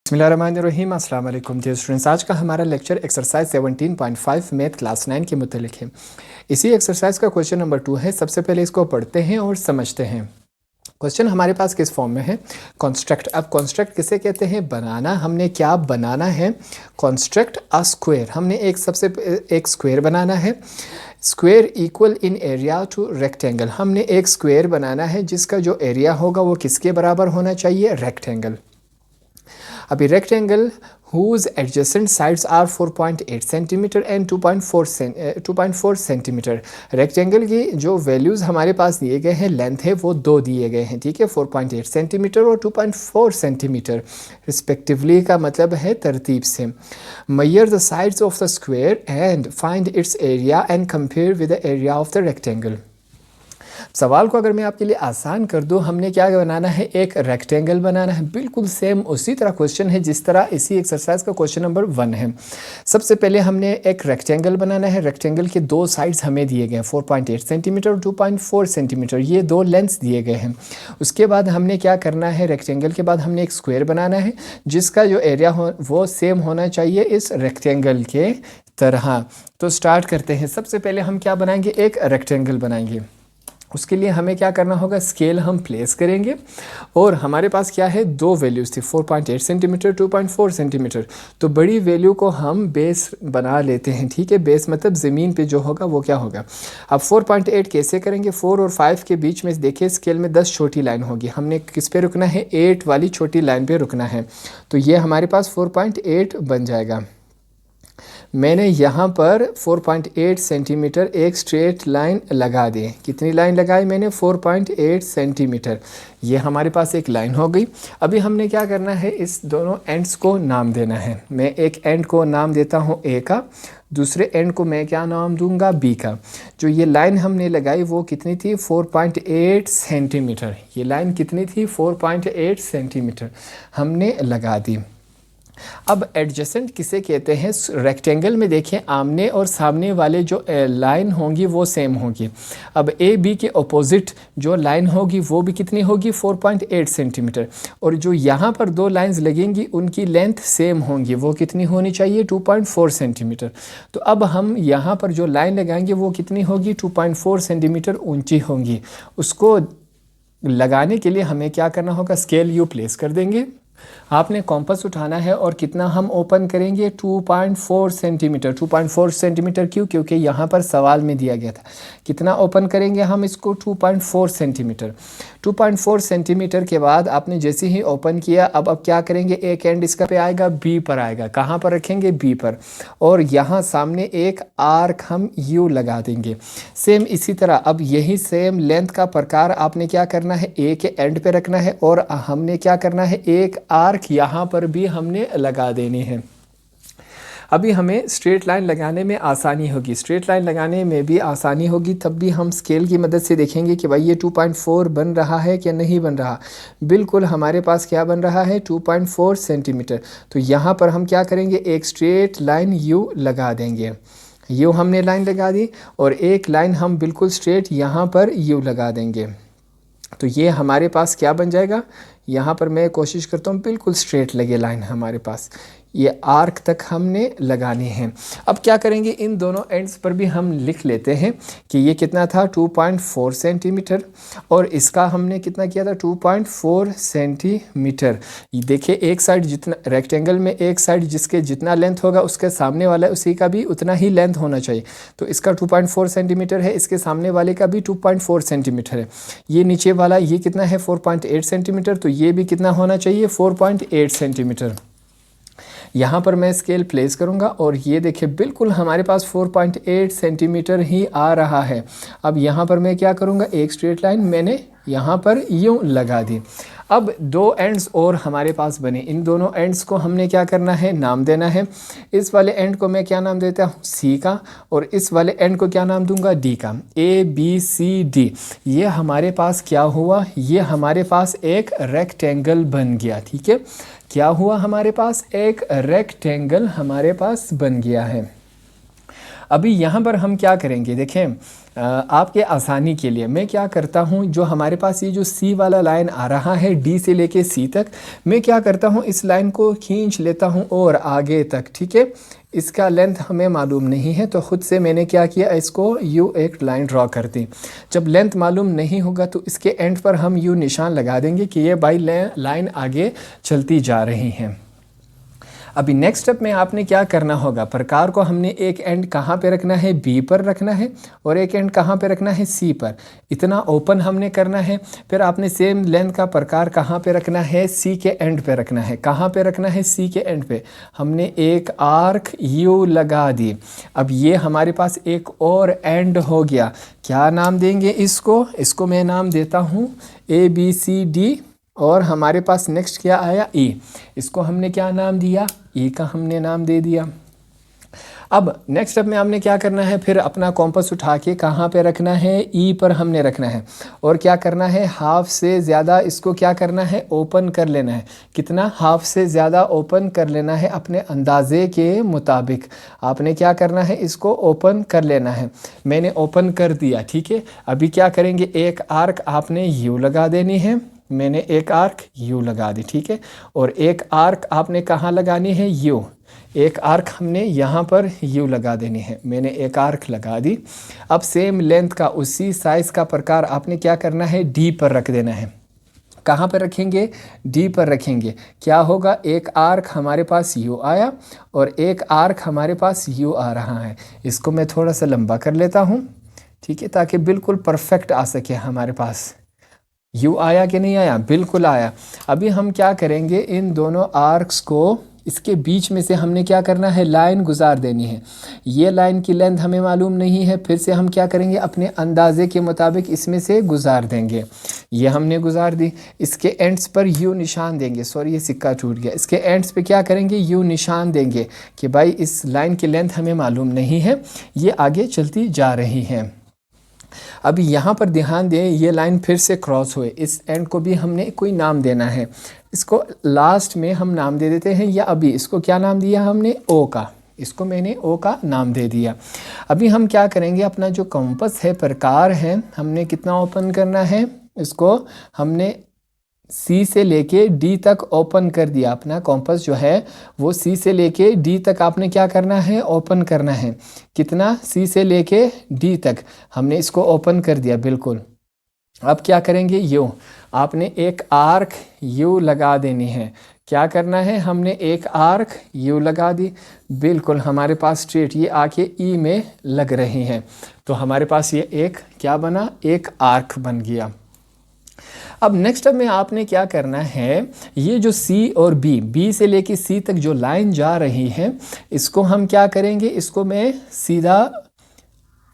बिस्मिल्लाहिर्रहमानिर्रहीम। अस्सलाम वालेकुम डियर स्टूडेंट्स। आज का हमारा लेक्चर एक्सरसाइज 17.5 मैथ क्लास 9 के मुतल्लिक है। इसी एक्सरसाइज का क्वेश्चन नंबर 2 है। सबसे पहले इसको पढ़ते हैं और समझते हैं। क्वेश्चन हमारे पास किस फॉर्म में है? कंस्ट्रक्ट। अब कंस्ट्रक्ट किसे कहते हैं? बनाना। हमने क्या बनाना है? Construct a square. हमने एक स्क्वायर बनाना है। Square equal in area to rectangle. हमने एक स्क्वायर बनाना है जिसका जो एरिया होगा वो किसके बराबर होना चाहिए? रेक्टेंगल। अभी rectangle whose adjacent sides are 4.8 centimetre and 2.4 centimetre. Rectangle की जो वैल्यूज़ हमारे पास दिए गए हैं, लेंथ है वो दो दिए गए हैं, ठीक है, 4.8 सेंटीमीटर और 2.4 सेंटीमीटर रिस्पेक्टिवली। का मतलब है तरतीब से। Measure the sides of the square and find its area and compare with the area of the rectangle. सवाल को अगर मैं आपके लिए आसान कर दूं, हमने क्या बनाना है? एक रेक्टेंगल बनाना है। बिल्कुल सेम उसी तरह क्वेश्चन है जिस तरह इसी एक्सरसाइज का क्वेश्चन नंबर 1 है। सबसे पहले हमने एक रेक्टेंगल बनाना है। रेक्टेंगल के दो साइड्स हमें दिए गए हैं, 4.8 सेंटीमीटर और 2.4 सेंटीमीटर, ये दो लेंथ्स दिए गए हैं। उसके बाद हमने क्या करना है? रेक्टेंगल के बाद हमने एक स्क्वायर बनाना है जिसका जो एरिया हो वो सेम होना चाहिए इस रेक्टेंगल के तरह। तो स्टार्ट करते हैं। सबसे पहले हम क्या बनाएंगे? एक रेक्टेंगल बनाएंगे। उसके लिए हमें क्या करना होगा? स्केल हम प्लेस करेंगे और हमारे पास क्या है? दो वैल्यूज़ थी, 4.8 सेंटीमीटर, 2.4 सेंटीमीटर। तो बड़ी वैल्यू को हम बेस बना लेते हैं, ठीक है। बेस मतलब ज़मीन पे जो होगा वो क्या होगा? अब 4.8 कैसे करेंगे? 4 और 5 के बीच में देखिए स्केल में 10 छोटी लाइन होगी। हमने किस पे रुकना है? 8 वाली छोटी लाइन पे रुकना है। तो ये हमारे पास 4.8 बन जाएगा। मैंने यहाँ पर 4.8 सेंटीमीटर एक स्ट्रेट लाइन लगा दी। कितनी लाइन लगाई मैंने? 4.8 सेंटीमीटर। ये हमारे पास एक लाइन हो गई। अभी हमने क्या करना है? इस दोनों एंड्स को नाम देना है। मैं एक एंड को नाम देता हूँ ए का, दूसरे एंड को मैं क्या नाम दूंगा? बी का। जो ये लाइन हमने लगाई वो कितनी थी? 4.8 सेंटीमीटर। ये लाइन कितनी थी? 4.8 सेंटीमीटर हमने लगा दी। अब एडजेसेंट किसे कहते हैं? रेक्टेंगल में देखें आमने और सामने वाले जो लाइन होंगी वो सेम होंगी। अब ए बी के अपोजिट जो लाइन होगी वो भी कितनी होगी? 4.8 सेंटीमीटर। और जो यहाँ पर दो लाइंस लगेंगी उनकी लेंथ सेम होंगी, वो कितनी होनी चाहिए? 2.4 सेंटीमीटर। तो अब हम यहाँ पर जो लाइन लगाएंगे वो कितनी होगी? 2.4 सेंटीमीटर ऊंची होंगी। उसको लगाने के लिए हमें क्या करना होगा? स्केल यू प्लेस कर देंगे। आपने कॉम्पस उठाना है और कितना हम ओपन करेंगे? 2.4 सेंटीमीटर। 2.4 सेंटीमीटर क्यों? क्योंकि यहाँ पर सवाल में दिया गया था। कितना ओपन करेंगे हम इसको? 2.4 सेंटीमीटर। 2.4 सेंटीमीटर के बाद आपने जैसे ही ओपन किया, अब क्या करेंगे? एक एंड इसका पे आएगा, बी पर आएगा। कहाँ पर रखेंगे? बी पर। और यहाँ सामने एक आर्क हम यू लगा देंगे। सेम इसी तरह अब यही सेम लेंथ का प्रकार आपने क्या करना है? ए के एंड पे रखना है और हमने क्या करना है? एक आर्क यहाँ पर भी हमने लगा देनी है। अभी हमें स्ट्रेट लाइन लगाने में आसानी होगी। स्ट्रेट लाइन लगाने में भी आसानी होगी, तब भी हम स्केल की मदद से देखेंगे कि भाई ये 2.4 बन रहा है कि नहीं बन रहा। बिल्कुल हमारे पास क्या बन रहा है? 2.4 सेंटीमीटर। तो यहाँ पर हम क्या करेंगे? एक स्ट्रेट लाइन यू लगा देंगे। यू हमने लाइन लगा दी और एक लाइन हम बिल्कुल स्ट्रेट यहाँ पर यू लगा देंगे। तो ये हमारे पास क्या बन जाएगा? यहाँ पर मैं कोशिश करता हूँ बिल्कुल स्ट्रेट लगे लाइन हमारे पास। ये आर्क तक हमने लगानी है। अब क्या करेंगे? इन दोनों एंड्स पर भी हम लिख लेते हैं कि ये कितना था? 2.4 सेंटीमीटर और इसका हमने कितना किया था? 2.4 सेंटीमीटर। देखिए एक साइड जितना रेक्टेंगल में एक साइड जिसके जितना लेंथ होगा उसके सामने वाला उसी का भी उतना ही लेंथ होना चाहिए। तो इसका 2.4 सेंटीमीटर है, इसके सामने वाले का भी 2.4 सेंटीमीटर है। ये नीचे वाला ये कितना है? 4.8 सेंटीमीटर। तो ये भी कितना होना चाहिए? 4.8 सेंटीमीटर। यहाँ पर मैं स्केल प्लेस करूँगा और ये देखिए बिल्कुल हमारे पास 4.8 सेंटीमीटर ही आ रहा है। अब यहाँ पर मैं क्या करूँगा? एक स्ट्रेट लाइन मैंने यहाँ पर यूँ लगा दी। अब दो एंड्स और हमारे पास बने। इन दोनों एंड्स को हमने क्या करना है? नाम देना है। इस वाले एंड को मैं क्या नाम देता हूँ? सी का। और इस वाले एंड को क्या नाम दूंगा? डी का। A B C D. ये हमारे पास क्या हुआ? ये हमारे पास एक रेक्टेंगल बन गया, ठीक है। क्या हुआ? हमारे पास एक रेक्टेंगल हमारे पास बन गया है। अभी यहाँ पर हम क्या करेंगे, देखें आपके आसानी के लिए मैं क्या करता हूँ, जो हमारे पास ये जो सी वाला लाइन आ रहा है डी से लेके सी तक, मैं क्या करता हूँ इस लाइन को खींच लेता हूँ और आगे तक, ठीक है। इसका लेंथ हमें मालूम नहीं है तो ख़ुद से मैंने क्या किया, इसको यू एक लाइन ड्रॉ कर दी। जब लेंथ मालूम नहीं होगा तो इसके एंड पर हम यू निशान लगा देंगे कि ये बाई लाइन आगे चलती जा रही है। अभी नेक्स्ट स्टेप में आपने क्या करना होगा, प्रकार को हमने एक एंड कहाँ पे रखना है, बी पर रखना है, और एक एंड कहाँ पे रखना है, सी पर। इतना ओपन हमने करना है। फिर आपने सेम लेंथ का प्रकार कहाँ पे रखना है, सी के एंड पे रखना है। कहाँ पे रखना है, सी के एंड पे। हमने एक आर्क यू लगा दी। अब ये हमारे पास एक और एंड हो गया। क्या नाम देंगे इसको, इसको मैं नाम देता हूँ ABCD, और हमारे पास नेक्स्ट क्या आया, ई। इसको हमने क्या नाम दिया, ई का हमने नाम दे दिया। अब नेक्स्ट स्टेप में हमने क्या करना है, फिर अपना कॉम्पस उठा के कहाँ पे रखना है, ई पर हमने रखना है। और क्या करना है, हाफ से ज़्यादा इसको क्या करना है, ओपन कर लेना है। कितना, हाफ से ज़्यादा ओपन कर लेना है अपने अंदाजे के मुताबिक। आपने क्या करना है, इसको ओपन कर लेना है। मैंने ओपन कर दिया, ठीक है। अभी क्या करेंगे, एक आर्क आपने यू लगा देनी है। मैंने एक आर्क यू लगा दी, ठीक है। और एक आर्क आपने कहाँ लगानी है, यू। एक आर्क हमने यहाँ पर यू लगा देनी है। मैंने एक आर्क लगा दी। अब सेम लेंथ का उसी साइज़ का प्रकार आपने क्या करना है, डी पर रख देना है। कहाँ पर रखेंगे, डी पर रखेंगे। क्या होगा, एक आर्क हमारे पास यू आया और एक आर्क हमारे पास यू आ रहा है। इसको मैं थोड़ा सा लंबा कर लेता हूँ, ठीक है, ताकि बिल्कुल परफेक्ट आ सके। हमारे पास यू आया कि नहीं आया, बिल्कुल आया। अभी हम क्या करेंगे, इन दोनों आर्क्स को इसके बीच में से हमने क्या करना है, लाइन गुजार देनी है। ये लाइन की लेंथ हमें मालूम नहीं है, फिर से हम क्या करेंगे, अपने अंदाजे के मुताबिक इसमें से गुजार देंगे। ये हमने गुजार दी। इसके एंड्स पर यू निशान देंगे। सॉरी, ये सिक्का टूट गया। इसके एंड्स पे क्या करेंगे, यू निशान देंगे कि भाई इस लाइन की लेंथ हमें मालूम नहीं है, ये आगे चलती जा रही है। अभी यहाँ पर ध्यान दें, ये लाइन फिर से क्रॉस हुए। इस एंड को भी हमने कोई नाम देना है। इसको लास्ट में हम नाम दे देते हैं, या अभी इसको क्या नाम दिया हमने, ओ का। इसको मैंने ओ का नाम दे दिया। अभी हम क्या करेंगे, अपना जो कंपास है, प्रकार है, हमने कितना ओपन करना है, इसको हमने सी से लेके डी तक ओपन कर दिया। अपना कॉम्पस जो है वो सी से लेके डी तक आपने क्या करना है, ओपन करना है। कितना, सी से लेके डी तक हमने इसको ओपन कर दिया, बिल्कुल। अब क्या करेंगे, यू आपने एक आर्क यू लगा देनी है। क्या करना है, हमने एक आर्क यू लगा दी, बिल्कुल हमारे पास स्ट्रेट ये आके ई में लग रही है। तो हमारे पास ये एक क्या बना, एक आर्क बन गया। अब नेक्स्ट स्टेप में आपने क्या करना है, ये जो सी और बी से लेके सी तक जो लाइन जा रही है, इसको हम क्या करेंगे, इसको मैं सीधा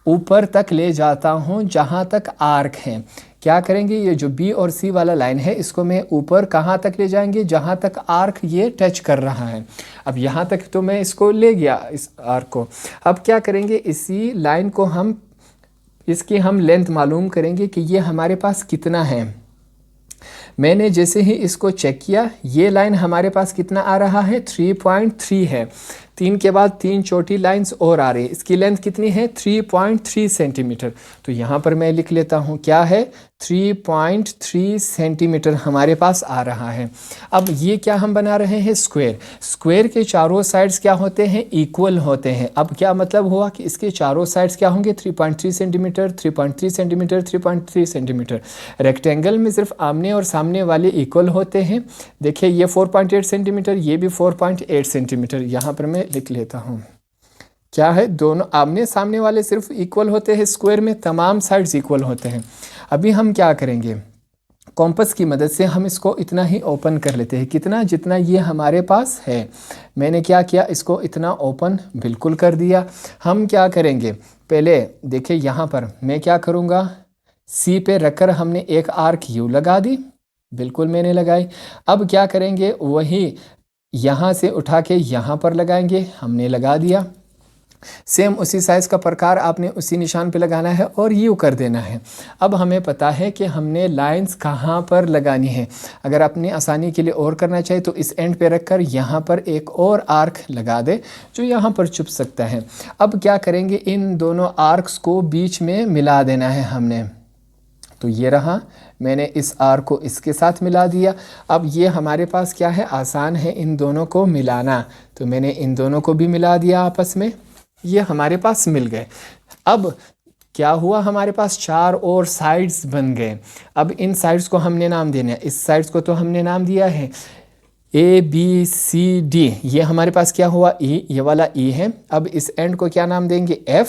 ऊपर तक ले जाता हूँ जहाँ तक आर्क है। क्या करेंगे, ये जो बी और सी वाला लाइन है, इसको मैं ऊपर कहाँ तक ले जाएंगे, जहाँ तक आर्क ये टच कर रहा है। अब यहाँ तक तो मैं इसको ले गया, इस आर्क को। अब क्या करेंगे, इसी लाइन को हम, इसकी हम लेंथ मालूम करेंगे कि ये हमारे पास कितना है। मैंने जैसे ही इसको चेक किया, ये लाइन हमारे पास कितना आ रहा है, 3.3 है। 3 के बाद 3 छोटी लाइंस और आ रही है। इसकी लेंथ कितनी है, 3.3 सेंटीमीटर। तो यहाँ पर मैं लिख लेता हूँ, क्या है, 3.3 सेंटीमीटर हमारे पास आ रहा है। अब ये क्या हम बना रहे हैं, स्क्वायर। स्क्वायर के चारों साइड्स क्या होते हैं, इक्वल होते हैं। अब क्या मतलब हुआ कि इसके चारों साइड्स क्या होंगे, 3.3 सेंटीमीटर, 3.3 सेंटीमीटर, 3.3 सेंटीमीटर। रेक्टेंगल में सिर्फ आमने और सामने वाले इक्वल होते हैं। देखिए ये 4.8 सेंटीमीटर, ये भी 4.8 सेंटीमीटर। यहाँ पर मैं लिख लेता हूँ, क्या है, दोनों आमने सामने वाले सिर्फ इक्वल होते हैं। स्क्वायर में तमाम साइड्स इक्वल होते हैं। अभी हम क्या करेंगे, कॉम्पस की मदद से हम इसको इतना ही ओपन कर लेते हैं। कितना, जितना ये हमारे पास है। मैंने क्या किया, इसको इतना ओपन बिल्कुल कर दिया। हम क्या करेंगे, पहले देखिए यहाँ पर मैं क्या करूँगा, सी पे रखकर हमने एक आर्क यू लगा दी, बिल्कुल मैंने लगाई। अब क्या करेंगे, वही यहाँ से उठा के यहाँ पर लगाएंगे, हमने लगा दिया। सेम उसी साइज़ का प्रकार आपने उसी निशान पे लगाना है और यू कर देना है। अब हमें पता है कि हमने लाइंस कहाँ पर लगानी है। अगर आपने आसानी के लिए और करना चाहिए तो इस एंड पे रखकर यहाँ पर एक और आर्क लगा दे जो यहाँ पर छुप सकता है। अब क्या करेंगे, इन दोनों आर्क्स को बीच में मिला देना है हमने। तो ये रहा, मैंने इस आर्क को इसके साथ मिला दिया। अब ये हमारे पास क्या है, आसान है इन दोनों को मिलाना। तो मैंने इन दोनों को भी मिला दिया आपस में, ये हमारे पास मिल गए। अब क्या हुआ, हमारे पास चार और साइड्स बन गए। अब इन साइड्स को हमने नाम देना है। इस साइड्स को तो हमने नाम दिया है ABCD, ये हमारे पास क्या हुआ, E, ये वाला E है। अब इस एंड को क्या नाम देंगे, F,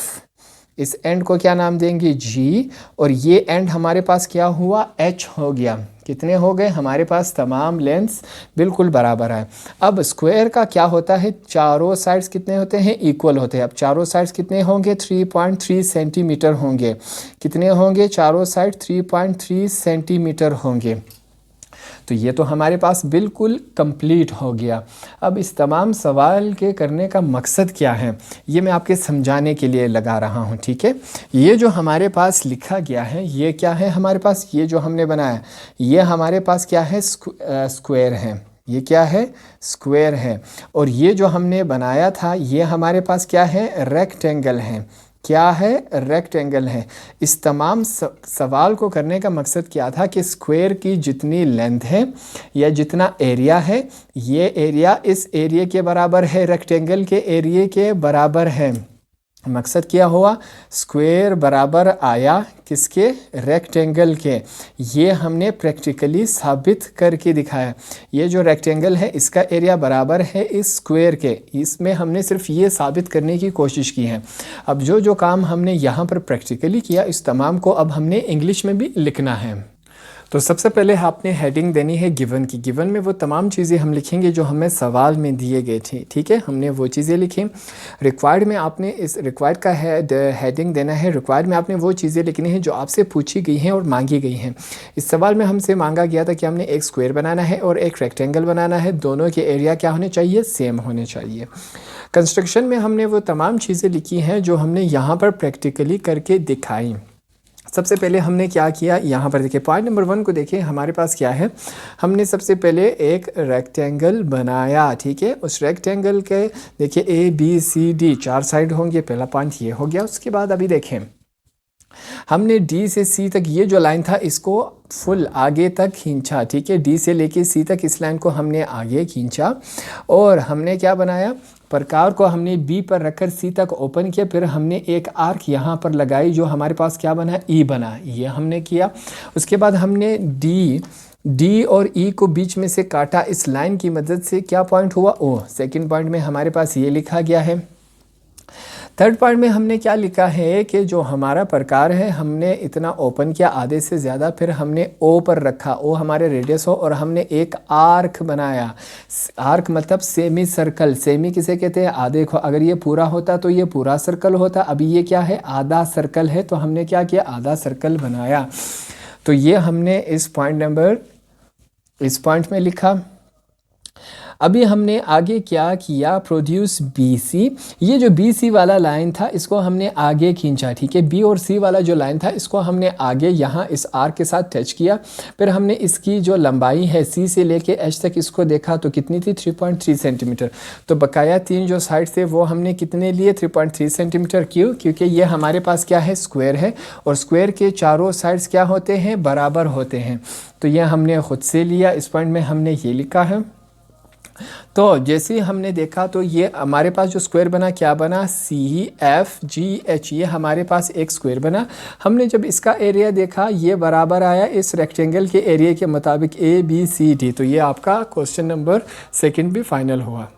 इस एंड को क्या नाम देंगे, G, और ये एंड हमारे पास क्या हुआ, H हो गया। कितने हो गए हमारे पास, तमाम लेंथ्स बिल्कुल बराबर है। अब स्क्वायर का क्या होता है, चारों साइड्स कितने होते हैं, इक्वल होते हैं। अब चारों साइड्स कितने होंगे, 3.3 सेंटीमीटर होंगे। कितने होंगे, चारों साइड 3.3 सेंटीमीटर होंगे। तो ये तो हमारे पास बिल्कुल कंप्लीट हो गया। अब इस तमाम सवाल के करने का मकसद क्या है, ये मैं आपके समझाने के लिए लगा रहा हूँ, ठीक है। ये जो हमारे पास लिखा गया है, ये क्या है हमारे पास, ये जो हमने बनाया ये हमारे पास क्या है, स्क्वायर है। ये क्या है, स्क्वायर है। और ये जो हमने बनाया था ये हमारे पास क्या है, रेक्टेंगल है। क्या है, रेक्टेंगल है। इस तमाम सवाल को करने का मकसद क्या था कि स्क्वायर की जितनी लेंथ है या जितना एरिया है, ये एरिया इस एरिया के बराबर है, रेक्टेंगल के एरिया के बराबर है। मकसद क्या हुआ, स्क्वायर बराबर आया किसके, रेक्टेंगल के। ये हमने प्रैक्टिकली साबित करके दिखाया। ये जो रेक्टेंगल है इसका एरिया बराबर है इस स्क्वायर के। इसमें हमने सिर्फ ये साबित करने की कोशिश की है। अब जो जो काम हमने यहाँ पर प्रैक्टिकली किया, इस तमाम को अब हमने इंग्लिश में भी लिखना है। तो सबसे पहले आपने हेडिंग देनी है गिवन की। गिवन में वो तमाम चीज़ें हम लिखेंगे जो हमें सवाल में दिए गए थे, ठीक है। हमने वो चीज़ें लिखी। रिक्वायर्ड में आपने इस रिक्वायर्ड का हेडिंग देना है। रिक्वायर्ड में आपने वो चीज़ें लिखनी है जो आपसे पूछी गई हैं और मांगी गई हैं। इस सवाल में हमसे मांगा गया था कि हमने एक स्क्वायर बनाना है और एक रेक्टेंगल बनाना है। दोनों के एरिया क्या होने चाहिए, सेम होने चाहिए। कंस्ट्रक्शन में हमने वो तमाम चीज़ें लिखी हैं जो हमने यहाँ पर प्रैक्टिकली करके दिखाई। सबसे पहले हमने क्या किया, यहाँ पर देखिए पॉइंट नंबर 1 को देखिए, हमारे पास क्या है, हमने सबसे पहले एक रेक्टेंगल बनाया, ठीक है। उस रेक्टेंगल के देखिए ABCD 4 साइड होंगे, पहला पॉइंट ये हो गया। उसके बाद अभी देखें, हमने D से C तक ये जो लाइन था इसको फुल आगे तक खींचा, ठीक है। D से लेके C तक इस लाइन को हमने आगे खींचा और हमने क्या बनाया, प्रकार को हमने B पर रखकर C तक ओपन किया। फिर हमने एक आर्क यहाँ पर लगाई जो हमारे पास क्या बना, E बना। ये हमने किया। उसके बाद हमने D और E को बीच में से काटा इस लाइन की मदद से। क्या पॉइंट हुआ, O। सेकंड पॉइंट में हमारे पास ये लिखा गया है। थर्ड पॉइंट में हमने क्या लिखा है कि जो हमारा प्रकार है हमने इतना ओपन किया आधे से ज़्यादा, फिर हमने O पर रखा, O हमारे रेडियस हो, और हमने एक आर्क बनाया। आर्क मतलब सेमी सर्कल। सेमी किसे कहते हैं, आधे को। अगर ये पूरा होता तो ये पूरा सर्कल होता। अभी ये क्या है, आधा सर्कल है, तो हमने क्या किया, आधा सर्कल बनाया। तो ये हमने इस पॉइंट में लिखा। अभी हमने आगे क्या किया, प्रोड्यूस BC। ये जो BC वाला लाइन था इसको हमने आगे खींचा, ठीक है। B और C वाला जो लाइन था इसको हमने आगे यहाँ इस आर्क के साथ टच किया। फिर हमने इसकी जो लंबाई है C से लेके H तक इसको देखा तो कितनी थी, 3.3 सेंटीमीटर। तो बकाया 3 जो साइड थे वो हमने कितने लिए, 3.3 सेंटीमीटर। क्यों, क्योंकि ये हमारे पास क्या है, स्क्वायर है, और स्क्वायर के चारों साइड्स क्या होते हैं, बराबर होते हैं। तो ये हमने खुद से लिया। इस पॉइंट में हमने ये लिखा है। तो जैसे हमने देखा तो ये हमारे पास जो स्क्वायर बना, क्या बना, CFGH। ये हमारे पास एक स्क्वायर बना। हमने जब इसका एरिया देखा ये बराबर आया इस रेक्टेंगल के एरिया के मुताबिक ABCD। तो ये आपका क्वेश्चन नंबर 2 भी फाइनल हुआ।